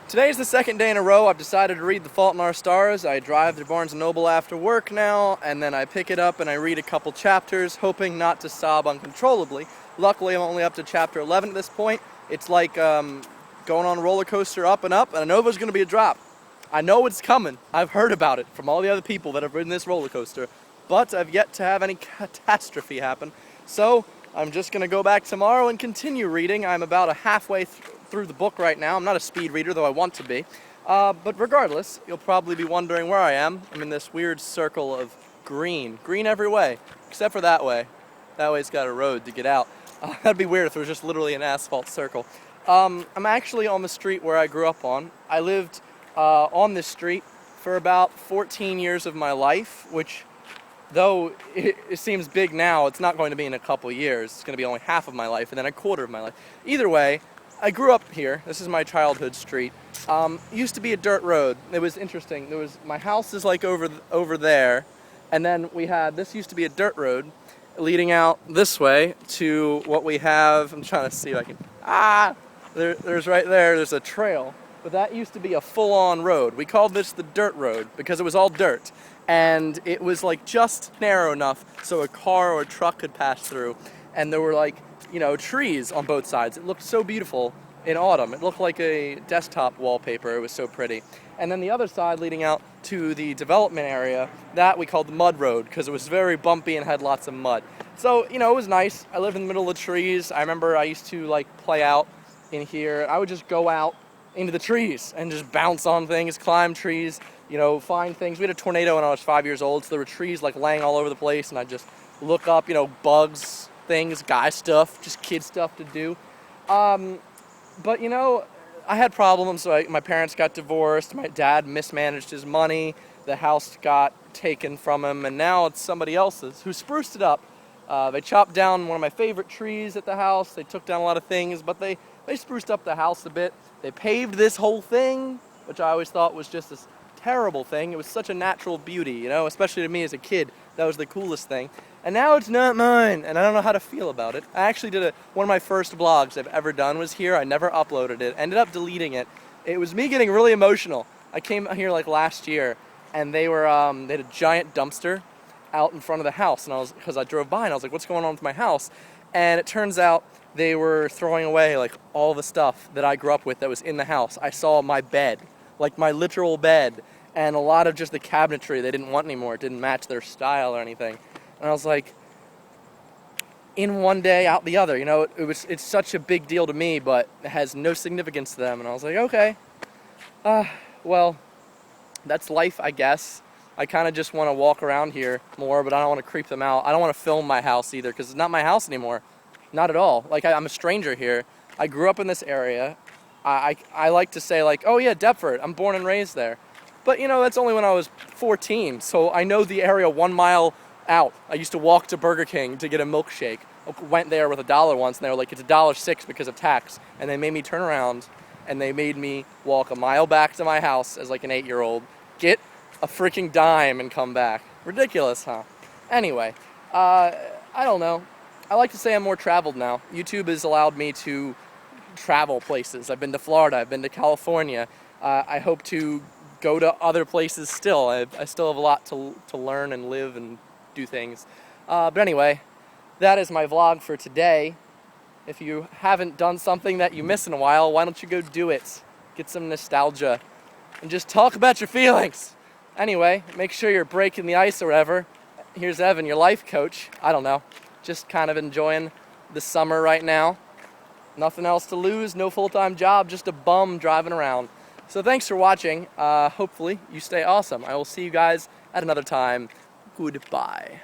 Today's the second day in a row I've decided to read The Fault in Our Stars. I drive to Barnes & Noble after work now, and then I pick it up and I read a couple chapters, hoping not to sob uncontrollably. Luckily, I'm only up to chapter 11 at this point. It's like going on a roller coaster up, and I know there's going to be a drop. I know it's coming. I've heard about it from all the other people that have ridden this roller coaster, but I've yet to have any catastrophe happen. So I'm just going to go back tomorrow and continue reading. I'm about halfway through the book right now. I'm not a speed reader, though I want to be. But regardless, you'll probably be wondering where I am. I'm in this weird circle of green. Green every way, except for that way. That way's got a road to get out. That'd be weird if it was just literally an asphalt circle. I'm actually on the street where I grew up on. I lived on this street for about 14 years of my life, which, though it seems big now, it's not going to be in a couple years. It's going to be only half of my life and then a quarter of my life. Either way, I grew up here. This is my childhood street. It used to be a dirt road. It was interesting. My house is like over there, and then this used to be a dirt road leading out this way to what we have. I'm trying to see if I can, there's right there's a trail. But that used to be a full-on road. We called this the dirt road because it was all dirt. And it was like just narrow enough so a car or a truck could pass through. And there were like, trees on both sides. It looked so beautiful in autumn. It looked like a desktop wallpaper. It was so pretty. And then the other side leading out to the development area, that we called the mud road because it was very bumpy and had lots of mud. So, it was nice. I lived in the middle of the trees. I remember I used to play out in here. I would just go out into the trees and just bounce on things, climb trees, find things. We had a tornado when I was 5 years old, so there were trees laying all over the place, and I'd just look up, bugs, things, guy stuff, just kid stuff to do. But I had problems. So my parents got divorced, my dad mismanaged his money, the house got taken from him, and now it's somebody else's who spruced it up. They chopped down one of my favorite trees at the house, they took down a lot of things, but they spruced up the house a bit. They paved this whole thing, which I always thought was just this terrible thing. It was such a natural beauty, especially to me as a kid. That was the coolest thing. And now it's not mine, and I don't know how to feel about it. I actually did one of my first vlogs I've ever done was here. I never uploaded it, ended up deleting it. It was me getting really emotional. I came here last year, and they had a giant dumpster out in front of the house, and because I drove by and I was like, what's going on with my house? And it turns out they were throwing away all the stuff that I grew up with that was in the house. I saw my bed, my literal bed, and a lot of just the cabinetry they didn't want anymore. It didn't match their style or anything. And I was like, in one day, out the other. It's such a big deal to me, but it has no significance to them. And I was like, okay, well, that's life, I guess. I kind of just want to walk around here more, but I don't want to creep them out. I don't want to film my house either, because it's not my house anymore. Not at all. I'm a stranger here. I grew up in this area. I like to say oh yeah, Deptford. I'm born and raised there. But that's only when I was 14, so I know the area 1 mile out. I used to walk to Burger King to get a milkshake. I went there with $1 once, and they were like, it's $1.06 because of tax. And they made me turn around, and they made me walk a mile back to my house as an 8-year-old, get a freaking dime and come back. Ridiculous, huh? Anyway, I don't know. I like to say I'm more traveled now. YouTube has allowed me to travel places. I've been to Florida, I've been to California. I hope to go to other places still. I still have a lot to learn and live and do things. But anyway, that is my vlog for today. If you haven't done something that you miss in a while, why don't you go do it? Get some nostalgia and just talk about your feelings. Anyway, make sure you're breaking the ice or whatever. Here's Evan, your life coach. I don't know. Just kind of enjoying the summer right now. Nothing else to lose, no full-time job, just a bum driving around. So thanks for watching. Hopefully you stay awesome. I will see you guys at another time. Goodbye.